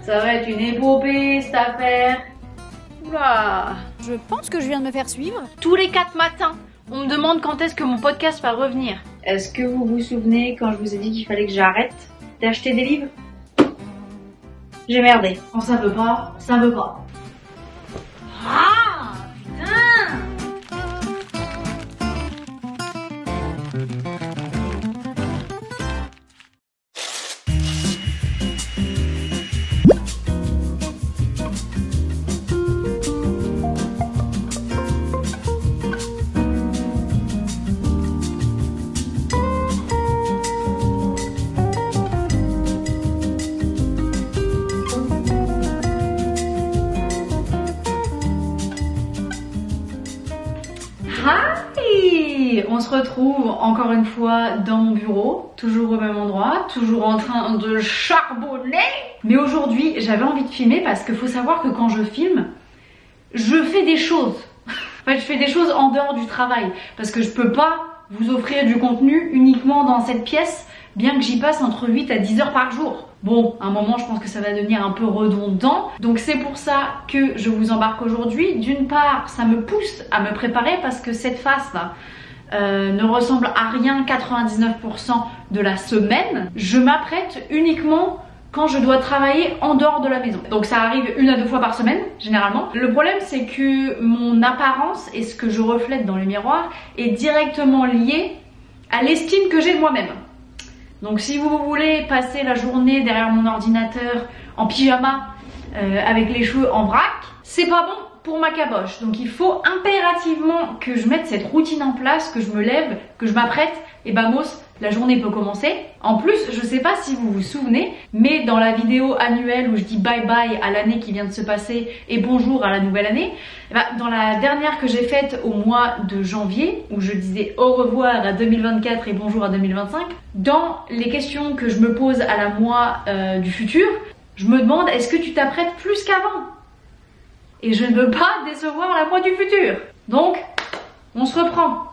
Ça va être une épopée cette affaire. Oula. Je pense que je viens de me faire suivre. Tous les 4 matins, on me demande quand est-ce que mon podcast va revenir. Est-ce que vous vous souvenez quand je vous ai dit qu'il fallait que j'arrête d'acheter des livres? J'ai merdé. Quand ça veut pas, ça veut pas. Ah putain. Hi! On se retrouve encore une fois dans mon bureau, toujours au même endroit, toujours en train de charbonner. Mais aujourd'hui, j'avais envie de filmer parce qu'il faut savoir que quand je filme, je fais des choses. En fait, je fais des choses en dehors du travail parce que je peux pas vous offrir du contenu uniquement dans cette pièce, bien que j'y passe entre 8 à 10 heures par jour. Bon, à un moment, je pense que ça va devenir un peu redondant. Donc c'est pour ça que je vous embarque aujourd'hui. D'une part, ça me pousse à me préparer parce que cette face-là ne ressemble à rien 99% de la semaine. Je m'apprête uniquement quand je dois travailler en dehors de la maison. Donc ça arrive 1 à 2 fois par semaine, généralement. Le problème, c'est que mon apparence et ce que je reflète dans le miroir est directement lié à l'estime que j'ai de moi-même. Donc si vous voulez passer la journée derrière mon ordinateur en pyjama avec les cheveux en vrac, c'est pas bon pour ma caboche. Donc il faut impérativement que je mette cette routine en place, que je me lève, que je m'apprête et bamos, la journée peut commencer. En plus, je sais pas si vous vous souvenez, mais dans la vidéo annuelle où je dis bye bye à l'année qui vient de se passer et bonjour à la nouvelle année, dans la dernière que j'ai faite au mois de janvier, où je disais au revoir à 2024 et bonjour à 2025, dans les questions que je me pose à la moi du futur, je me demande est-ce que tu t'apprêtes plus qu'avant? Et je ne veux pas décevoir la moi du futur. Donc, on se reprend.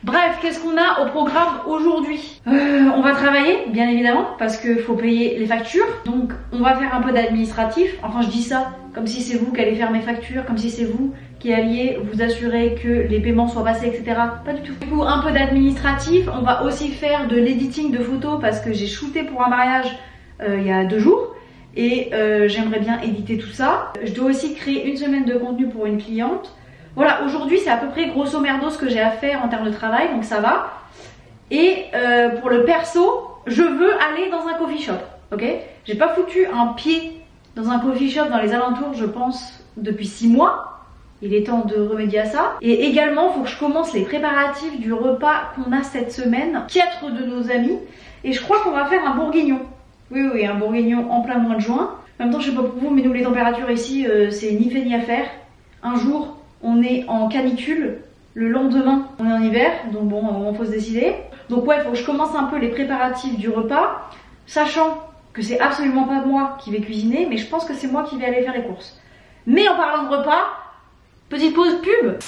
Bref, qu'est-ce qu'on a au programme aujourd'hui? On va travailler, bien évidemment, parce qu'il faut payer les factures. Donc, on va faire un peu d'administratif. Enfin, je dis ça comme si c'est vous qui allez faire mes factures, comme si c'est vous qui alliez vous assurer que les paiements soient passés, etc. Pas du tout. Du coup, un peu d'administratif. On va aussi faire de l'editing de photos parce que j'ai shooté pour un mariage il y a 2 jours. Et j'aimerais bien éditer tout ça. Je dois aussi créer 1 semaine de contenu pour une cliente. Voilà, aujourd'hui c'est à peu près grosso merdo ce que j'ai à faire en termes de travail, donc ça va. Et pour le perso, je veux aller dans un coffee shop, ok? J'ai pas foutu un pied dans un coffee shop dans les alentours, je pense, depuis 6 mois. Il est temps de remédier à ça. Et également, il faut que je commence les préparatifs du repas qu'on a cette semaine. 4 de nos amis. Et je crois qu'on va faire un bourguignon. Oui, un bourguignon en plein mois de juin. En même temps, je sais pas pour vous, mais nous les températures ici, c'est ni fait ni à faire. Un jour, on est en canicule. Le lendemain, on est en hiver. Donc bon, à un moment, faut se décider. Donc ouais, il faut que je commence un peu les préparatifs du repas. Sachant que c'est absolument pas moi qui vais cuisiner, mais je pense que c'est moi qui vais aller faire les courses. Mais en parlant de repas, petite pause pub.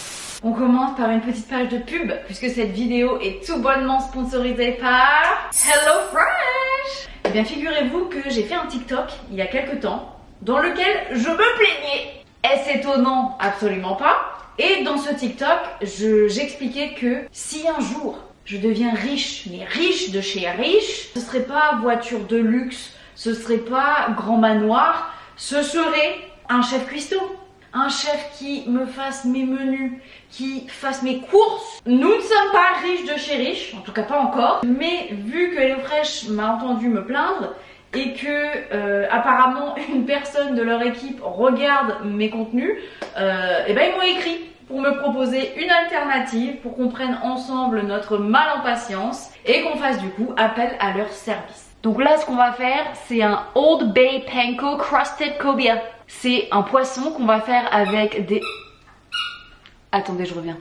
On commence par une petite page de pub, puisque cette vidéo est tout bonnement sponsorisée par HelloFresh. Eh bien, figurez-vous que j'ai fait un TikTok il y a quelques temps, dans lequel je me plaignais. Est-ce étonnant? Absolument pas. Et dans ce TikTok, j'expliquais que si un jour je deviens riche, mais riche de chez riche, ce serait pas voiture de luxe, ce serait pas grand manoir, ce serait un chef cuistot. Un chef qui me fasse mes menus, qui fasse mes courses. Nous ne sommes pas riches de chez riches, en tout cas pas encore. Mais vu que HelloFresh m'a entendu me plaindre et que apparemment une personne de leur équipe regarde mes contenus, et ben ils m'ont écrit pour me proposer une alternative pour qu'on prenne ensemble notre mal en patience et qu'on fasse du coup appel à leur service. Donc là, ce qu'on va faire, c'est un Old Bay Panko Crusted Cobia. C'est un poisson qu'on va faire avec des... Attendez, je reviens.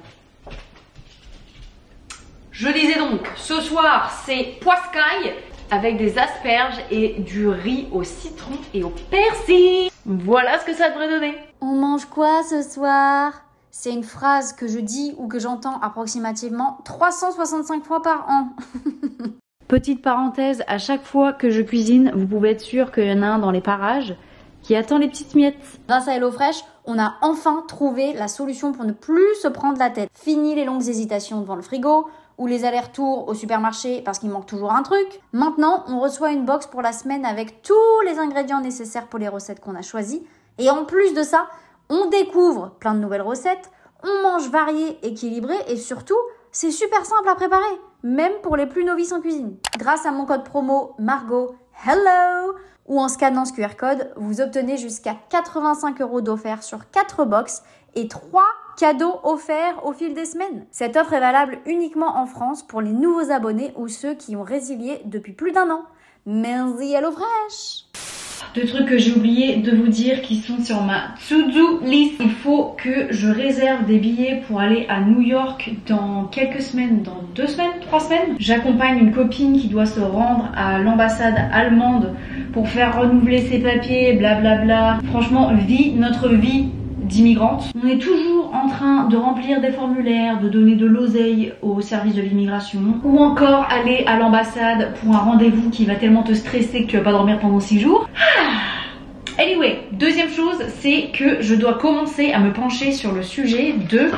Je disais donc, ce soir, c'est poiscaille avec des asperges et du riz au citron et au persil. Voilà ce que ça devrait donner. On mange quoi ce soir? C'est une phrase que je dis ou que j'entends approximativement 365 fois par an. Petite parenthèse, à chaque fois que je cuisine, vous pouvez être sûr qu'il y en a un dans les parages qui attend les petites miettes. Grâce à HelloFresh, on a enfin trouvé la solution pour ne plus se prendre la tête. Fini les longues hésitations devant le frigo ou les allers-retours au supermarché parce qu'il manque toujours un truc. Maintenant, on reçoit une box pour la semaine avec tous les ingrédients nécessaires pour les recettes qu'on a choisies. Et en plus de ça, on découvre plein de nouvelles recettes, on mange varié, équilibré et surtout, c'est super simple à préparer, même pour les plus novices en cuisine. Grâce à mon code promo Margot Hello ou en scannant ce QR code, vous obtenez jusqu'à 85 € d'offert sur 4 box et 3 cadeaux offerts au fil des semaines. Cette offre est valable uniquement en France pour les nouveaux abonnés ou ceux qui ont résilié depuis plus d'1 an. Merci HelloFresh! 2 trucs que j'ai oublié de vous dire qui sont sur ma to-do list. Il faut que je réserve des billets pour aller à New York dans quelques semaines, dans 2 semaines, 3 semaines. J'accompagne une copine qui doit se rendre à l'ambassade allemande pour faire renouveler ses papiers, blablabla. Franchement, notre vie d'immigrante. On est toujours en train de remplir des formulaires, de donner de l'oseille au service de l'immigration, ou encore aller à l'ambassade pour un rendez-vous qui va tellement te stresser que tu vas pas dormir pendant 6 jours. Anyway, deuxième chose, c'est que je dois commencer à me pencher sur le sujet de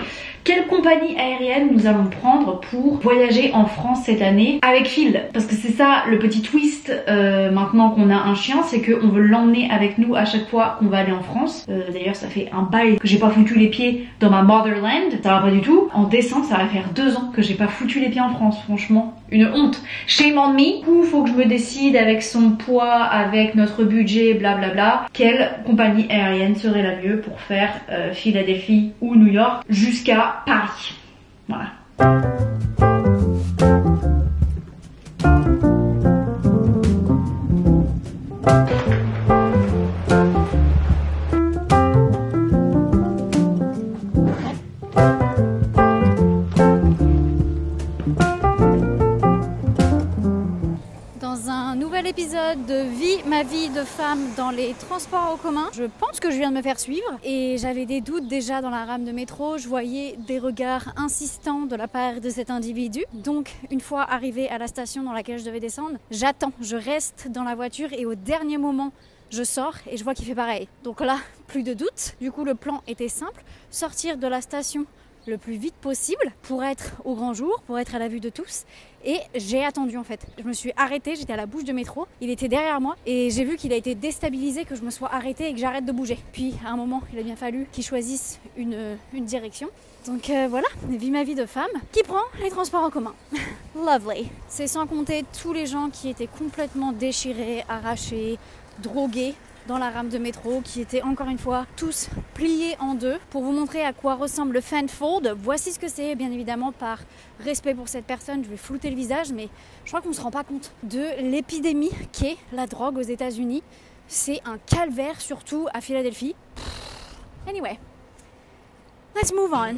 quelle compagnie aérienne nous allons prendre pour voyager en France cette année avec Phil. Parce que c'est ça le petit twist maintenant qu'on a un chien, c'est qu'on veut l'emmener avec nous à chaque fois qu'on va aller en France. D'ailleurs ça fait un bail que j'ai pas foutu les pieds dans ma motherland, ça va pas du tout. En décembre ça va faire 2 ans que j'ai pas foutu les pieds en France, franchement. Une honte. Shame on me. Du coup, faut que je me décide avec son poids, avec notre budget, blablabla, quelle compagnie aérienne serait la mieux pour faire Philadelphie ou New York jusqu'à Paris. Voilà. Épisode de ma vie de femme dans les transports en commun. Je pense que je viens de me faire suivre et j'avais des doutes déjà dans la rame de métro. Je voyais des regards insistants de la part de cet individu. Donc une fois arrivée à la station dans laquelle je devais descendre, j'attends, je reste dans la voiture et au dernier moment je sors et je vois qu'il fait pareil. Donc là, plus de doute. Du coup le plan était simple, sortir de la station le plus vite possible pour être au grand jour, pour être à la vue de tous. Et j'ai attendu en fait. Je me suis arrêtée, j'étais à la bouche de métro, il était derrière moi et j'ai vu qu'il a été déstabilisé, que je me sois arrêtée et que j'arrête de bouger. Puis à un moment, il a bien fallu qu'il choisisse une direction. Donc voilà, vis ma vie de femme qui prend les transports en commun. Lovely. C'est sans compter tous les gens qui étaient complètement déchirés, arrachés, drogués dans la rame de métro, qui étaient encore une fois tous pliés en deux. Pour vous montrer à quoi ressemble le fanfold, voici ce que c'est. Bien évidemment, par respect pour cette personne, je vais flouter le visage, mais je crois qu'on ne se rend pas compte de l'épidémie qu'est la drogue aux États-Unis. C'est un calvaire, surtout à Philadelphie. Anyway, let's move on.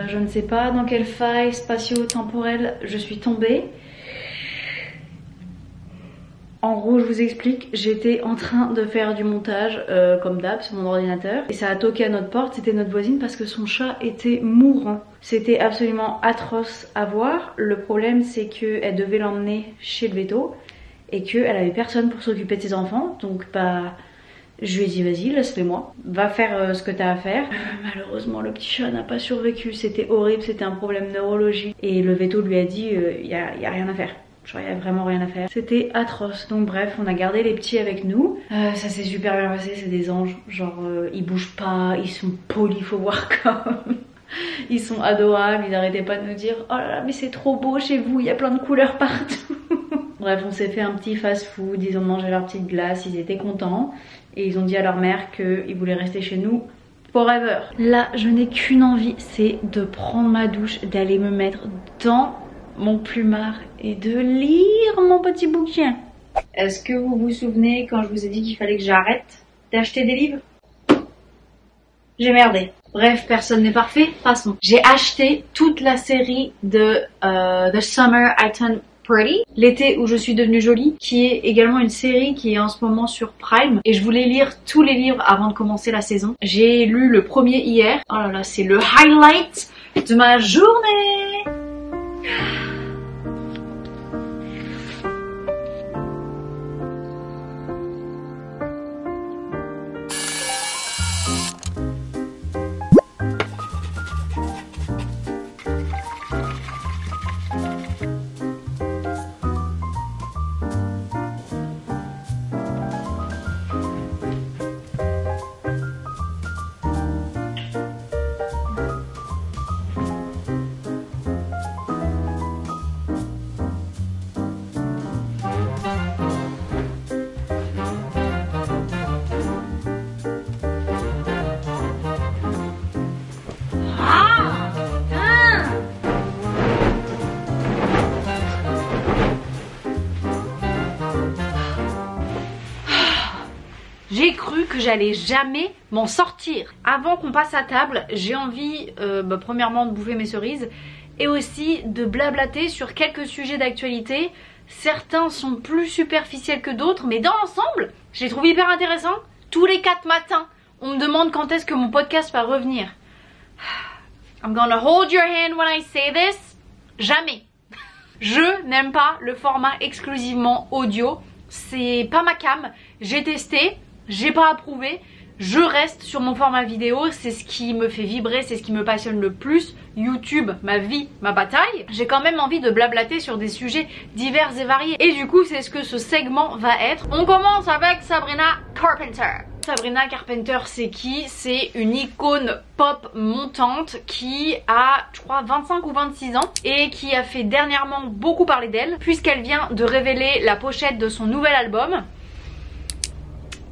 Je ne sais pas dans quelle faille spatio-temporelle je suis tombée. En gros, je vous explique, j'étais en train de faire du montage comme d'hab sur mon ordinateur et ça a toqué à notre porte, c'était notre voisine parce que son chat était mourant. C'était absolument atroce à voir. Le problème c'est qu'elle devait l'emmener chez le véto et qu'elle avait personne pour s'occuper de ses enfants, donc bah je lui ai dit vas-y laisse-les-moi, va faire ce que t'as à faire. Malheureusement le petit chat n'a pas survécu, c'était horrible, c'était un problème neurologique et le véto lui a dit y a rien à faire. Genre il y avait vraiment rien à faire. C'était atroce. Donc bref, on a gardé les petits avec nous. Ça s'est super bien passé, c'est des anges. Genre ils bougent pas, ils sont polis, faut voir comme. Ils sont adorables, ils arrêtaient pas de nous dire oh là là mais c'est trop beau chez vous, il y a plein de couleurs partout. Bref, on s'est fait un petit fast food, ils ont mangé leur petite glace, ils étaient contents. Et ils ont dit à leur mère qu'ils voulaient rester chez nous forever. Là, je n'ai qu'une envie, c'est de prendre ma douche, d'aller me mettre dans mon plumard et de lire mon petit bouquin. Est-ce que vous vous souvenez quand je vous ai dit qu'il fallait que j'arrête d'acheter des livres? J'ai merdé. Bref, personne n'est parfait, passons. J'ai acheté toute la série de The Summer I Turned Pretty, l'été où je suis devenue jolie, qui est également une série qui est en ce moment sur Prime. Et je voulais lire tous les livres avant de commencer la saison. J'ai lu le premier hier. Oh là là, c'est le highlight de ma journée. J'ai cru que j'allais jamais m'en sortir. Avant qu'on passe à table, j'ai envie premièrement de bouffer mes cerises et aussi de blablater sur quelques sujets d'actualité. Certains sont plus superficiels que d'autres, mais dans l'ensemble, je les trouve hyper intéressants. Tous les 4 matins, on me demande quand est-ce que mon podcast va revenir. I'm gonna hold your hand when I say this. Jamais. Je n'aime pas le format exclusivement audio. C'est pas ma cam. J'ai testé. J'ai pas approuvé, je reste sur mon format vidéo, c'est ce qui me fait vibrer, c'est ce qui me passionne le plus. YouTube, ma vie, ma bataille. J'ai quand même envie de blablater sur des sujets divers et variés. Et du coup, c'est ce que ce segment va être. On commence avec Sabrina Carpenter. Sabrina Carpenter, c'est qui? C'est une icône pop montante qui a, je crois, 25 ou 26 ans et qui a fait dernièrement beaucoup parler d'elle puisqu'elle vient de révéler la pochette de son nouvel album.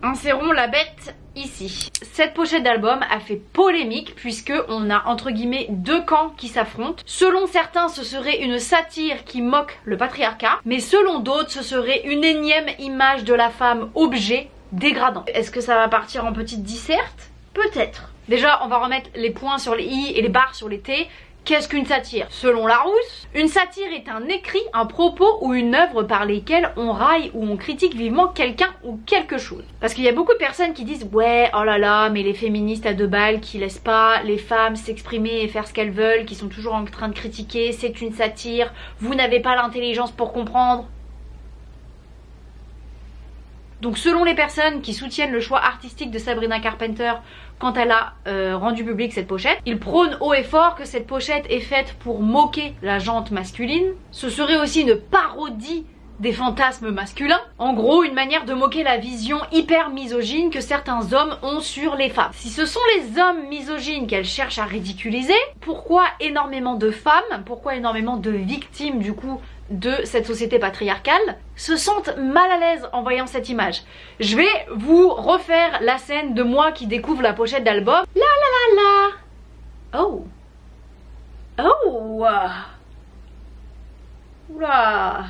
Insérons la bête ici. Cette pochette d'album a fait polémique puisque on a entre guillemets 2 camps qui s'affrontent. Selon certains, ce serait une satire qui moque le patriarcat, mais selon d'autres, ce serait une énième image de la femme objet dégradant. Est-ce que ça va partir en petite disserte? Peut-être. Déjà, on va remettre les points sur les i et les barres sur les t. Qu'est-ce qu'une satire? Selon Larousse, une satire est un écrit, un propos ou une œuvre par lesquelles on raille ou on critique vivement quelqu'un ou quelque chose. Parce qu'il y a beaucoup de personnes qui disent ouais, oh là là, mais les féministes à 2 balles qui laissent pas les femmes s'exprimer et faire ce qu'elles veulent, qui sont toujours en train de critiquer, c'est une satire, vous n'avez pas l'intelligence pour comprendre. Donc selon les personnes qui soutiennent le choix artistique de Sabrina Carpenter quand elle a rendu public cette pochette, ils prônent haut et fort que cette pochette est faite pour moquer la jante masculine. Ce serait aussi une parodie des fantasmes masculins. En gros, une manière de moquer la vision hyper misogyne que certains hommes ont sur les femmes. Si ce sont les hommes misogynes qu'elle cherche à ridiculiser, pourquoi énormément de femmes, pourquoi énormément de victimes du coup de cette société patriarcale se sentent mal à l'aise en voyant cette image? Je vais vous refaire la scène de moi qui découvre la pochette d'album. La la la la. Oh. Oh. Oula.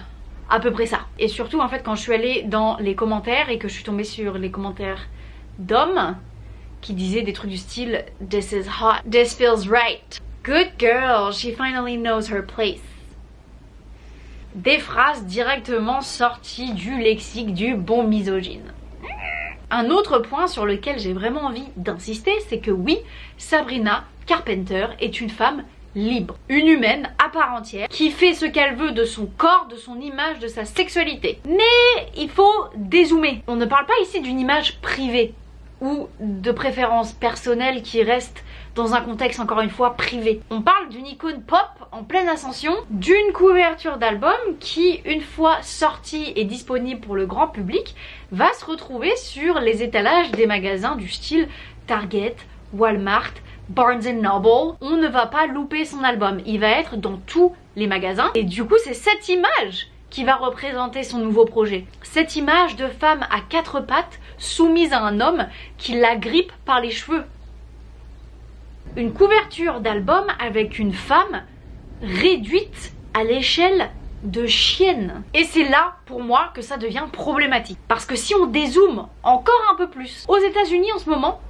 À peu près ça. Et surtout en fait quand je suis allée dans les commentaires et que je suis tombée sur les commentaires d'hommes qui disaient des trucs du style This is hot, this feels right, good girl, she finally knows her place. Des phrases directement sorties du lexique du bon misogyne. Un autre point sur lequel j'ai vraiment envie d'insister, c'est que oui, Sabrina Carpenter est une femme libre, une humaine à part entière qui fait ce qu'elle veut de son corps, de son image, de sa sexualité. Mais il faut dézoomer. On ne parle pas ici d'une image privée. ou de préférence personnelle qui reste dans un contexte encore une fois privé. On parle d'une icône pop en pleine ascension, d'une couverture d'album qui, une fois sortie et disponible pour le grand public, va se retrouver sur les étalages des magasins du style Target, Walmart, Barnes & Noble. On ne va pas louper son album, il va être dans tous les magasins et du coup c'est cette image qui va représenter son nouveau projet. Cette image de femme à quatre pattes soumise à un homme qui la grippe par les cheveux. Une couverture d'album avec une femme réduite à l'échelle de chienne. Et c'est là pour moi que ça devient problématique. Parce que si on dézoome encore un peu plus, aux États-Unis en ce moment,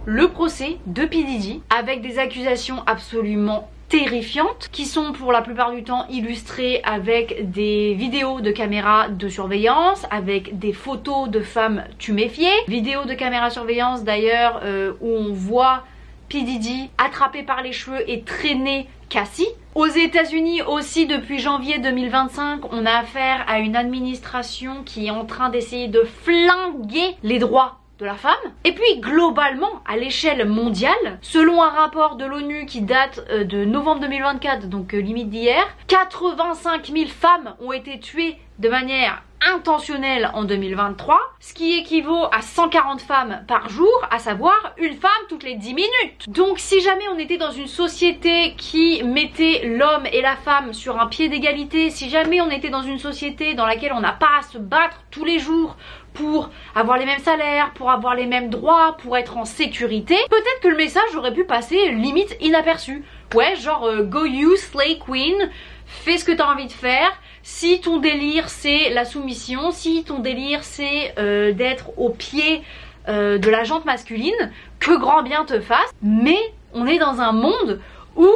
le procès de P. Diddy avec des accusations absolument terrifiantes qui sont pour la plupart du temps illustrées avec des vidéos de caméras de surveillance, avec des photos de femmes tuméfiées, vidéos de caméras de surveillance d'ailleurs où on voit P. Diddy attrapé par les cheveux et traîner Cassie. Aux États-Unis aussi, depuis janvier 2025, on a affaire à une administration qui est en train d'essayer de flinguer les droits de la femme. Et puis globalement, à l'échelle mondiale, selon un rapport de l'ONU qui date de novembre 2024, donc limite d'hier, 85 000 femmes ont été tuées de manière intentionnelle en 2023, ce qui équivaut à 140 femmes par jour, à savoir une femme toutes les 10 minutes. Donc si jamais on était dans une société qui mettait l'homme et la femme sur un pied d'égalité, si jamais on était dans une société dans laquelle on n'a pas à se battre tous les jours pour avoir les mêmes salaires, pour avoir les mêmes droits, pour être en sécurité, peut-être que le message aurait pu passer limite inaperçu. Ouais, genre go you slay queen, fais ce que t'as envie de faire. Si ton délire c'est la soumission, si ton délire c'est d'être au pied de la jante masculine, que grand bien te fasse. Mais on est dans un monde où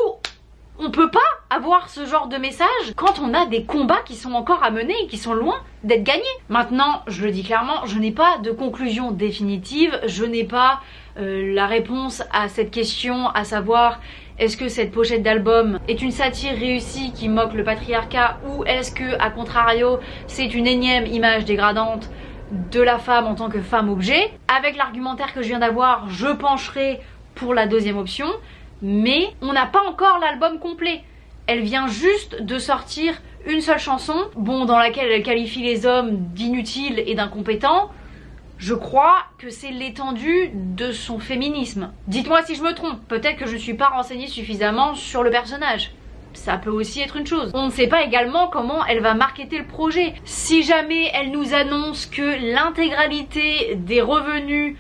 on peut pas avoir ce genre de message quand on a des combats qui sont encore à mener et qui sont loin d'être gagnés. Maintenant, je le dis clairement, je n'ai pas de conclusion définitive, je n'ai pas la réponse à cette question, à savoir est-ce que cette pochette d'album est une satire réussie qui moque le patriarcat ou est-ce que, à contrario, c'est une énième image dégradante de la femme en tant que femme objet. Avec l'argumentaire que je viens d'avoir, je pencherai pour la deuxième option, mais on n'a pas encore l'album complet. Elle vient juste de sortir une seule chanson, bon, dans laquelle elle qualifie les hommes d'inutiles et d'incompétents. Je crois que c'est l'étendue de son féminisme. Dites-moi si je me trompe, peut-être que je ne suis pas renseignée suffisamment sur le personnage. Ça peut aussi être une chose. On ne sait pas également comment elle va marketer le projet. Si jamais elle nous annonce que l'intégralité des revenus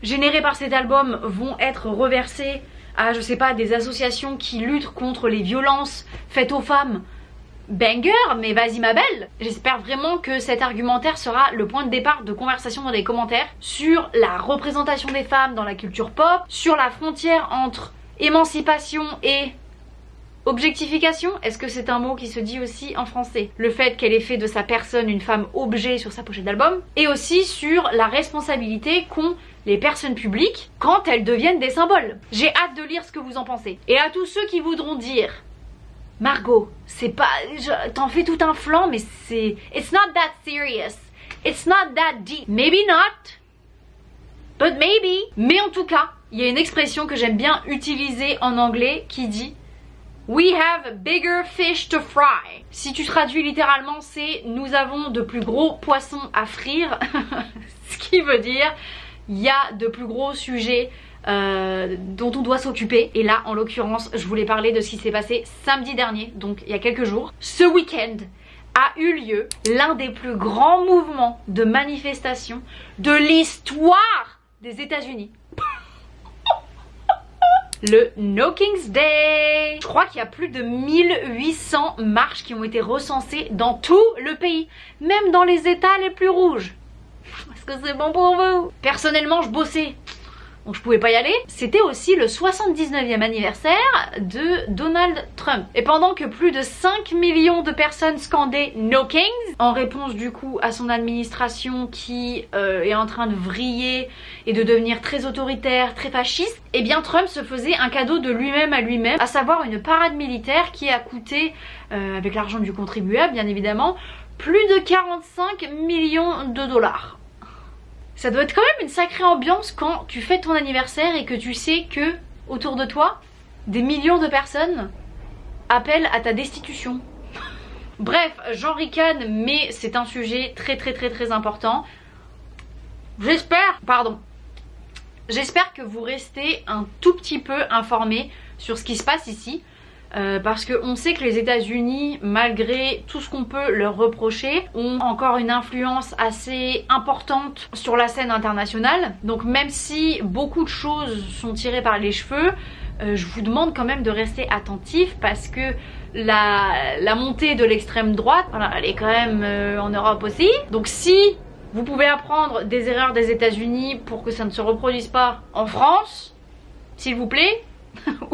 générés par cet album vont être reversés à, je sais pas, des associations qui luttent contre les violences faites aux femmes, banger, mais vas-y ma belle. J'espère vraiment que cet argumentaire sera le point de départ de conversation dans les commentaires sur la représentation des femmes dans la culture pop, sur la frontière entre émancipation et objectification. Est-ce que c'est un mot qui se dit aussi en français? Le fait qu'elle ait fait de sa personne une femme objet sur sa pochette d'album, et aussi sur la responsabilité qu'ont les personnes publiques quand elles deviennent des symboles. J'ai hâte de lire ce que vous en pensez. Et à tous ceux qui voudront dire Margot, c'est pas... T'en fais tout un flanc, mais c'est... It's not that serious. It's not that deep. Maybe not. But maybe. Mais en tout cas, il y a une expression que j'aime bien utiliser en anglais qui dit We have bigger fish to fry. Si tu traduis littéralement, c'est nous avons de plus gros poissons à frire. Ce qui veut dire il y a de plus gros sujets dont on doit s'occuper. Et là, en l'occurrence, je voulais parler de ce qui s'est passé samedi dernier, donc il y a quelques jours. Ce week-end a eu lieu l'un des plus grands mouvements de manifestation de l'histoire des États-Unis. Le No King's Day. Je crois qu'il y a plus de 1800 marches qui ont été recensées dans tout le pays, même dans les États les plus rouges. Est-ce que c'est bon pour vous? Personnellement, je bossais, donc je pouvais pas y aller. C'était aussi le 79e anniversaire de Donald Trump. Et pendant que plus de 5 millions de personnes scandaient No Kings, en réponse du coup à son administration qui est en train de vriller et de devenir très autoritaire, très fasciste, eh bien Trump se faisait un cadeau de lui-même à lui-même, à savoir une parade militaire qui a coûté, avec l'argent du contribuable bien évidemment, plus de 45 millions de dollars. Ça doit être quand même une sacrée ambiance quand tu fais ton anniversaire et que tu sais que autour de toi, des millions de personnes appellent à ta destitution. Bref, j'en ricane, mais c'est un sujet très important. J'espère que vous restez un tout petit peu informés sur ce qui se passe ici. Parce qu'on sait que les États-Unis, malgré tout ce qu'on peut leur reprocher, ont encore une influence assez importante sur la scène internationale. Donc même si beaucoup de choses sont tirées par les cheveux, je vous demande quand même de rester attentifs parce que la montée de l'extrême droite, voilà, elle est quand même en Europe aussi. Donc si vous pouvez apprendre des erreurs des États-Unis pour que ça ne se reproduise pas en France, s'il vous plaît,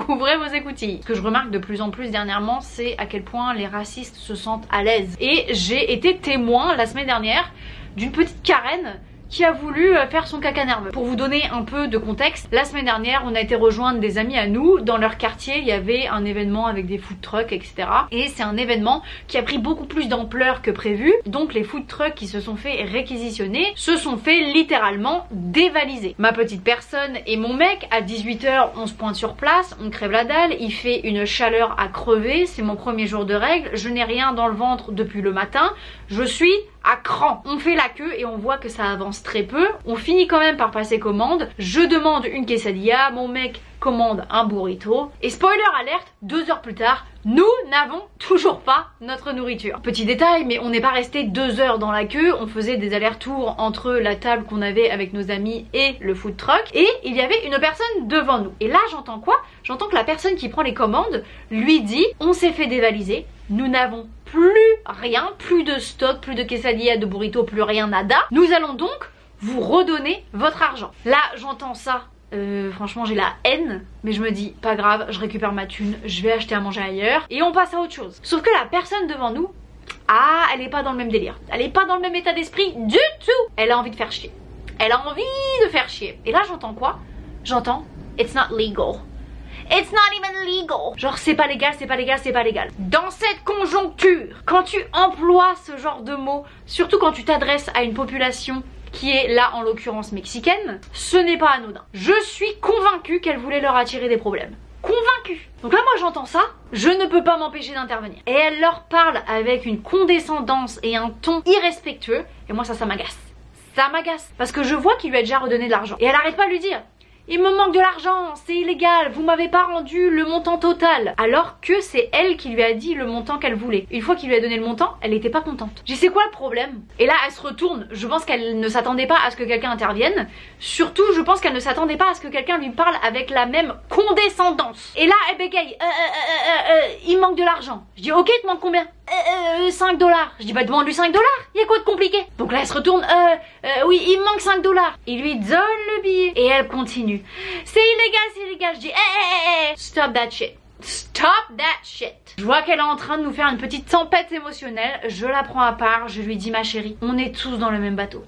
ouvrez vos écoutilles. Ce que je remarque de plus en plus dernièrement, c'est à quel point les racistes se sentent à l'aise. Et j'ai été témoin la semaine dernière d'une petite Karen qui a voulu faire son caca nerveux. Pour vous donner un peu de contexte, la semaine dernière, on a été rejoindre des amis à nous. Dans leur quartier, il y avait un événement avec des food trucks, etc. Et c'est un événement qui a pris beaucoup plus d'ampleur que prévu. Donc les food trucks qui se sont fait réquisitionner se sont fait littéralement dévaliser. Ma petite personne et mon mec, à 18 h, on se pointe sur place, on crève la dalle, il fait une chaleur à crever, c'est mon premier jour de règles, je n'ai rien dans le ventre depuis le matin, je suis à cran. On fait la queue et on voit que ça avance très peu. On finit quand même par passer commande. Je demande une quesadilla, mon mec commande un burrito. Et spoiler alerte, 2 heures plus tard, nous n'avons toujours pas notre nourriture. Petit détail, mais on n'est pas resté 2 heures dans la queue. On faisait des allers-retours entre la table qu'on avait avec nos amis et le food truck. Et il y avait une personne devant nous. Et là, j'entends quoi? J'entends que la personne qui prend les commandes lui dit « On s'est fait dévaliser. Nous n'avons plus rien, plus de stock, plus de quesadillas, de burrito, plus rien, nada. Nous allons donc vous redonner votre argent. » Là, j'entends ça. Franchement, j'ai la haine, mais je me dis, pas grave, je récupère ma thune, je vais acheter à manger ailleurs et on passe à autre chose. Sauf que la personne devant nous, ah, elle est pas dans le même délire. Elle est pas dans le même état d'esprit du tout. Elle a envie de faire chier. Elle a envie de faire chier. Et là, j'entends quoi? J'entends, it's not legal. It's not even legal. Genre c'est pas légal, c'est pas légal, c'est pas légal. Dans cette conjoncture, quand tu emploies ce genre de mots, surtout quand tu t'adresses à une population qui est là en l'occurrence mexicaine, ce n'est pas anodin. Je suis convaincue qu'elle voulait leur attirer des problèmes. Convaincue. Donc là moi j'entends ça, je ne peux pas m'empêcher d'intervenir. Et elle leur parle avec une condescendance et un ton irrespectueux. Et moi ça m'agace. Ça m'agace. Parce que je vois qu'il lui a déjà redonné de l'argent. Et elle arrête pas de lui dire: il me manque de l'argent, c'est illégal, vous m'avez pas rendu le montant total. Alors que c'est elle qui lui a dit le montant qu'elle voulait. Une fois qu'il lui a donné le montant, elle était pas contente. J'ai dit, c'est quoi le problème? Et là elle se retourne, je pense qu'elle ne s'attendait pas à ce que quelqu'un intervienne. Surtout je pense qu'elle ne s'attendait pas à ce que quelqu'un lui parle avec la même condescendance. Et là elle bégaye, il manque de l'argent. Je dis ok, il te manque combien? 5 $. Je dis bah demande-lui 5 $, il y a quoi de compliqué? Donc là elle se retourne, oui il me manque 5 $. Il lui donne le billet et elle continue. C'est illégal, c'est illégal. Je dis stop that shit. Stop that shit. Je vois qu'elle est en train de nous faire une petite tempête émotionnelle. Je la prends à part, je lui dis ma chérie, on est tous dans le même bateau.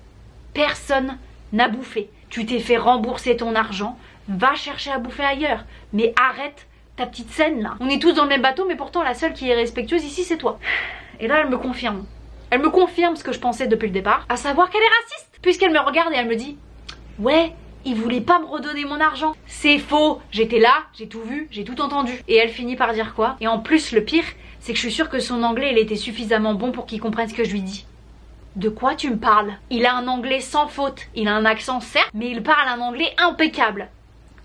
Personne n'a bouffé. Tu t'es fait rembourser ton argent, va chercher à bouffer ailleurs. Mais arrête ta petite scène là. On est tous dans le même bateau mais pourtant la seule qui est respectueuse ici c'est toi. Et là elle me confirme. Elle me confirme ce que je pensais depuis le départ, à savoir qu'elle est raciste. Puisqu'elle me regarde et elle me dit ouais, il voulait pas me redonner mon argent. C'est faux, j'étais là, j'ai tout vu, j'ai tout entendu. Et elle finit par dire quoi? Et en plus le pire, c'est que je suis sûre que son anglais il était suffisamment bon pour qu'il comprenne ce que je lui dis. De quoi tu me parles? Il a un anglais sans faute, il a un accent certes, mais il parle un anglais impeccable.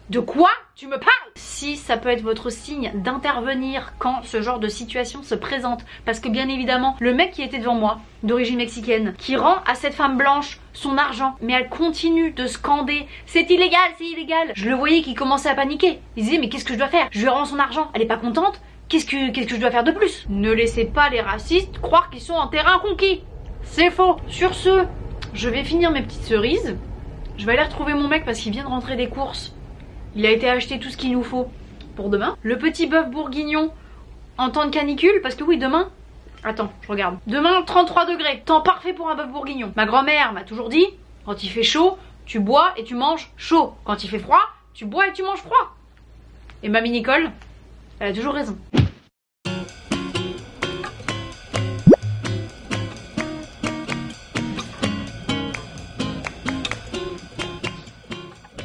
De quoi tu me parles? Si ça peut être votre signe d'intervenir quand ce genre de situation se présente. Parce que bien évidemment, le mec qui était devant moi, d'origine mexicaine, qui rend à cette femme blanche son argent, mais elle continue de scander c'est illégal, c'est illégal. Je le voyais qui commençait à paniquer. Il disait mais qu'est-ce que je dois faire? Je lui rends son argent, elle est pas contente, qu'est-ce que je dois faire de plus? Ne laissez pas les racistes croire qu'ils sont en terrain conquis. C'est faux. Sur ce, je vais finir mes petites cerises. Je vais aller retrouver mon mec parce qu'il vient de rentrer des courses. Il a été acheter tout ce qu'il nous faut pour demain. Le petit bœuf bourguignon en temps de canicule, parce que oui, demain... Attends, je regarde. Demain, 33 degrés, temps parfait pour un bœuf bourguignon. Ma grand-mère m'a toujours dit, quand il fait chaud, tu bois et tu manges chaud. Quand il fait froid, tu bois et tu manges froid. Et mamie Nicole, elle a toujours raison.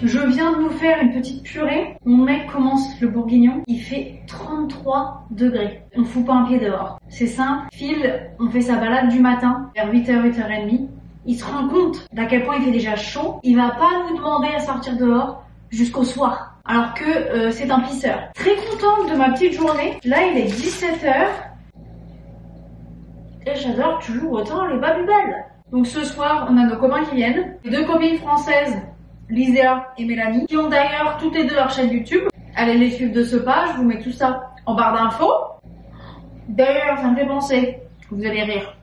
Je viens de nous faire une petite purée. Mon mec commence le bourguignon. Il fait 33 degrés. On fout pas un pied dehors. C'est simple. Phil, on fait sa balade du matin, vers 8h, 8h30. Il se rend compte d'à quel point il fait déjà chaud. Il va pas nous demander à sortir dehors jusqu'au soir. Alors que c'est un pisseur. Très contente de ma petite journée. Là, il est 17h. Et j'adore toujours autant les Babybel. Donc ce soir, on a nos copains qui viennent. Les 2 copines françaises, Lisa et Mélanie, qui ont d'ailleurs toutes les 2 leur chaîne YouTube. Allez les suivre de ce pas, je vous mets tout ça en barre d'infos. D'ailleurs, ça me fait penser, vous allez rire.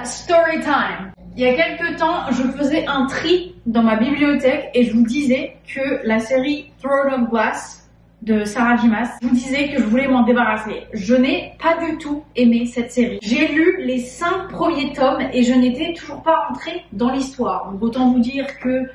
Story time. Il y a quelques temps, je faisais un tri dans ma bibliothèque et je vous disais que la série Throne of Glass de Sarah J. Maas, je vous disais que je voulais m'en débarrasser. Je n'ai pas du tout aimé cette série. J'ai lu les 5 premiers tomes et je n'étais toujours pas rentrée dans l'histoire. Donc autant vous dire que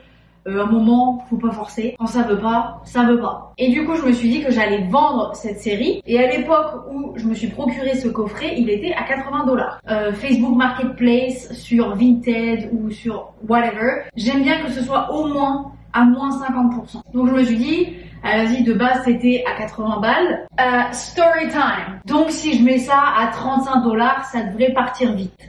un moment, faut pas forcer. Quand ça veut pas, ça veut pas. Et du coup, je me suis dit que j'allais vendre cette série. Et à l'époque où je me suis procuré ce coffret, il était à 80$. Facebook Marketplace, sur Vinted ou sur whatever. J'aime bien que ce soit au moins à moins 50%. Donc je me suis dit, vas-y, de base c'était à 80 balles. Story time. Donc si je mets ça à 35$, ça devrait partir vite.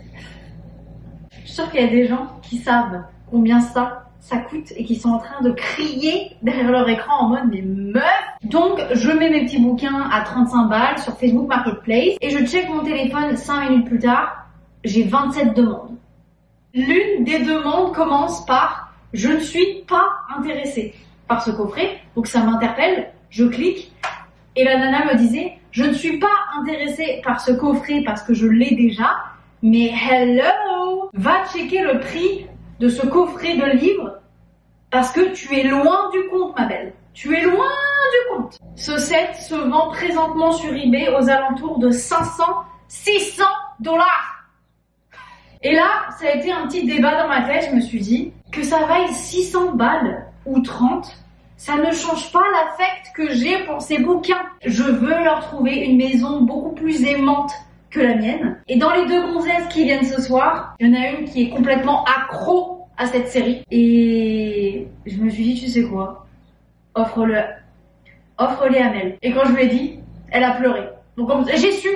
Je suis sûre qu'il y a des gens qui savent combien ça coûte et qui sont en train de crier derrière leur écran en mode mais meuf. Donc je mets mes petits bouquins à 35 balles sur Facebook Marketplace et je check mon téléphone 5 minutes plus tard, j'ai 27 demandes. L'une des demandes commence par je ne suis pas intéressée par ce coffret, donc ça m'interpelle, je clique et la nana me disait je ne suis pas intéressée par ce coffret parce que je l'ai déjà, mais hello, va checker le prix de ce coffret de livres parce que tu es loin du compte, ma belle. Tu es loin du compte. Ce set se vend présentement sur eBay aux alentours de 500-600$. Et là, ça a été un petit débat dans ma tête. Je me suis dit que ça vaille 600 balles ou 30, ça ne change pas l'affect que j'ai pour ces bouquins. Je veux leur trouver une maison beaucoup plus aimante que la mienne. Et dans les 2 gonzesses qui viennent ce soir, il y en a une qui est complètement accro à cette série. Et je me suis dit, tu sais quoi, offre-les à Mel. Et quand je lui ai dit, elle a pleuré. Donc j'ai su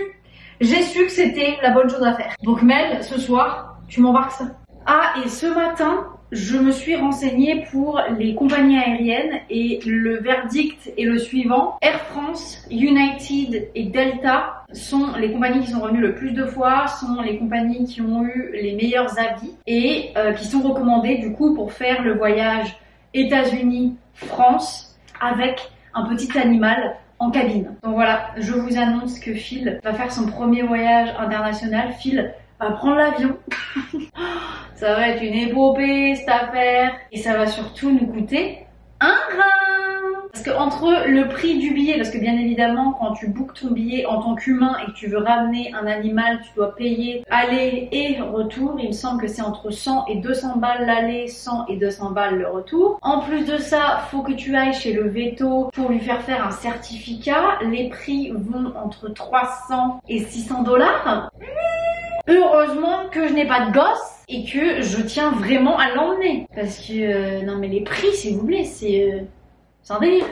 que c'était la bonne chose à faire. Donc Mel, ce soir, tu m'embarques ça. Ah, et ce matin, je me suis renseignée pour les compagnies aériennes et le verdict est le suivant. Air France, United et Delta sont les compagnies qui sont revenues le plus de fois, sont les compagnies qui ont eu les meilleurs avis et qui sont recommandées du coup pour faire le voyage États-Unis-France avec un petit animal en cabine. Donc voilà, je vous annonce que Phil va faire son premier voyage international. Phil va prendre l'avion. Ça va être une épopée cette affaire et ça va surtout nous coûter un rein. Parce que entre le prix du billet, parce que bien évidemment quand tu bookes ton billet en tant qu'humain et que tu veux ramener un animal, tu dois payer aller et retour. Il me semble que c'est entre 100 et 200 balles l'aller, 100 et 200 balles le retour. En plus de ça, faut que tu ailles chez le veto pour lui faire un certificat. Les prix vont entre 300 et 600$. Heureusement que je n'ai pas de gosse et que je tiens vraiment à l'emmener. Parce que, non mais les prix s'il vous plaît, c'est un délire.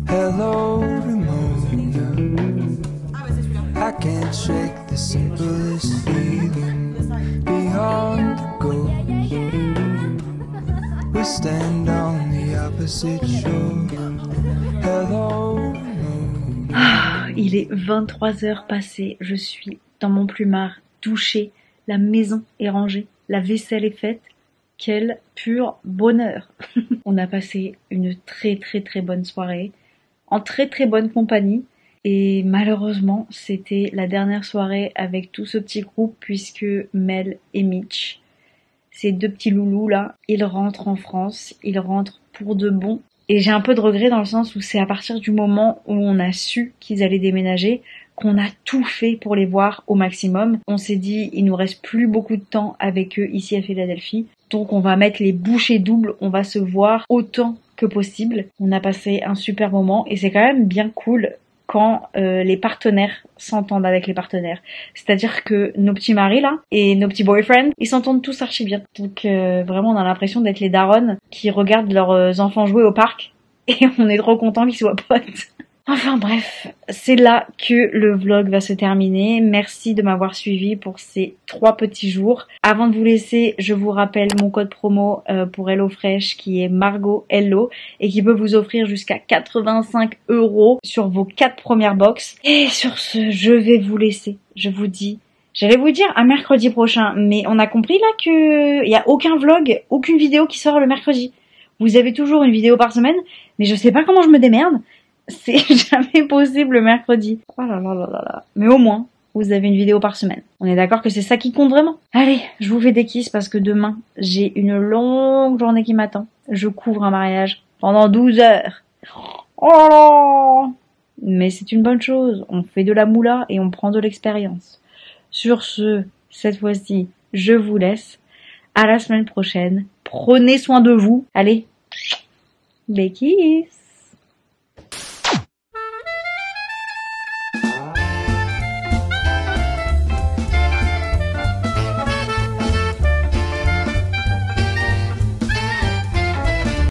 Hello, Ramona. I can't shake the simplest feeling beyond the goal. We stand on the opposite shore. Hello, Ramona. Il est 23h passées, je suis dans mon plumard, douchée, la maison est rangée, la vaisselle est faite. Quel pur bonheur. On a passé une très très très bonne soirée, en très très bonne compagnie. Et malheureusement, c'était la dernière soirée avec tout ce petit groupe puisque Mel et Mitch, ces 2 petits loulous là, ils rentrent en France, ils rentrent pour de bon. Et j'ai un peu de regret dans le sens où c'est à partir du moment où on a su qu'ils allaient déménager qu'on a tout fait pour les voir au maximum. On s'est dit, il nous reste plus beaucoup de temps avec eux ici à Philadelphie. Donc on va mettre les bouchées doubles, on va se voir autant que possible. On a passé un super moment et c'est quand même bien cool quand les partenaires s'entendent avec les partenaires. C'est-à-dire que nos petits maris là et nos petits boyfriends, ils s'entendent tous archi bien. Donc vraiment on a l'impression d'être les darons qui regardent leurs enfants jouer au parc et on est trop content qu'ils soient potes. Enfin bref, c'est là que le vlog va se terminer. Merci de m'avoir suivi pour ces 3 petits jours. Avant de vous laisser, je vous rappelle mon code promo pour HelloFresh qui est Margot Hello et qui peut vous offrir jusqu'à 85 € sur vos 4 premières box. Et sur ce, je vais vous laisser. Je vous dis, j'allais vous dire à mercredi prochain, mais on a compris là que il y a aucun vlog, aucune vidéo qui sort le mercredi. Vous avez toujours une vidéo par semaine, mais je sais pas comment je me démerde. C'est jamais possible le mercredi. Oh là là là là là. Mais au moins, vous avez une vidéo par semaine. On est d'accord que c'est ça qui compte vraiment. Allez, je vous fais des kisses parce que demain, j'ai une longue journée qui m'attend. Je couvre un mariage pendant 12 heures. Oh là là. Mais c'est une bonne chose. On fait de la moula et on prend de l'expérience. Sur ce, cette fois-ci, je vous laisse. À la semaine prochaine. Prenez soin de vous. Allez, des kisses.